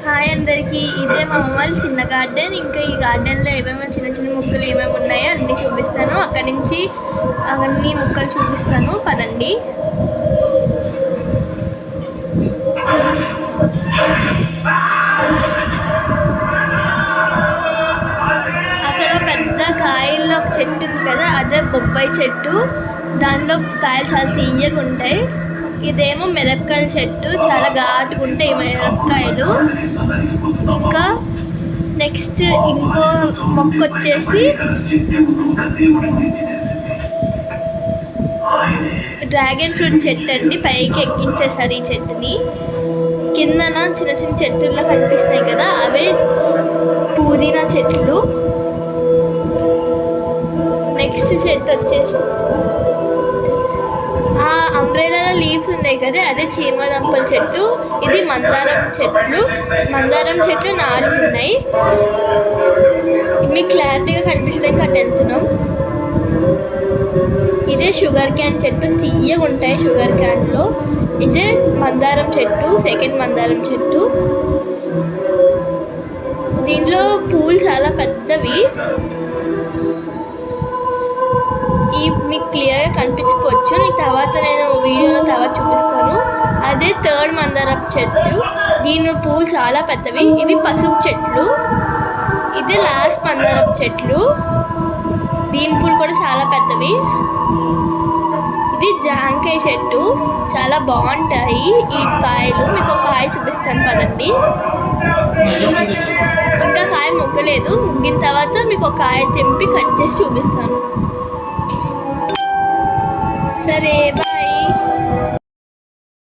Hi అందరికీ, ఇదే మా అమ్మ వాళ్ళ చిన్న గార్డెన్. ఇంకా ఈ గార్డెన్లో ఏమేమో చిన్న చిన్న ముక్కలు ఏమేమి ఉన్నాయో అన్నీ చూపిస్తాను. అక్కడి నుంచి అన్ని ముక్కలు చూపిస్తాను, పదండి. అక్కడ పెద్ద కాయల్లో ఒక చెట్టు ఉంది కదా, అదే బొబ్బాయి చెట్టు. దానిలో కాయలు చాలా తీయగా ఉంటాయి. ఇదేమో మిరపకాయల చెట్టు, చాలా ఘాటుగా ఉంటాయి మిరపకాయలు. ఇంకా నెక్స్ట్ ఇంకో మొక్క వచ్చేసి డ్రాగన్ ఫ్రూట్ చెట్టు అండి. పైకి ఎక్కించేసారు ఈ చెట్టుని. కిందన చిన్న చిన్న చెట్టుల్లో కనిపిస్తున్నాయి కదా, అవే పుదీనా చెట్లు. నెక్స్ట్ చెట్టు వచ్చేసి ఆ అంబ్రెల్లా లీవ్స్ ఉన్నాయి కదా, అదే చీమదంపల చెట్టు. ఇది మందారం చెట్లు. మందారం చెట్లు 4 ఉన్నాయి. మీకు క్లారిటీగా కనిపించడానికి అటు వెళ్తున్నాం. ఇదే షుగర్ క్యాన్ చెట్టు, తీయగా ఉంటాయి షుగర్ క్యాన్లో. ఇదే మందారం చెట్టు, సెకండ్ మందారం చెట్టు. దీనిలో పూలు చాలా పెద్దవి. మీకు క్లియర్గా కనిపించకపోవచ్చు, నీకు తర్వాత నేను వీడియోలో తర్వాత చూపిస్తాను. అదే థర్డ్ మందారం చెట్టు. దీని పూలు చాలా పెద్దవి. ఇవి పసుపు చెట్లు. ఇదే లాస్ట్ మందారం చెట్లు. దీని పూలు కూడా చాలా పెద్దవి. ఇది జాంకాయ చెట్టు, చాలా బాగుంటాయి ఈ కాయలు. మీకు ఒక కాయ చూపిస్తాను, పదండి. ఇంకా కాయ ముగ్గలేదు, ముగ్గిన తర్వాత మీకు ఒక కాయ తెంపి కట్ చేసి చూపిస్తాను. సరే.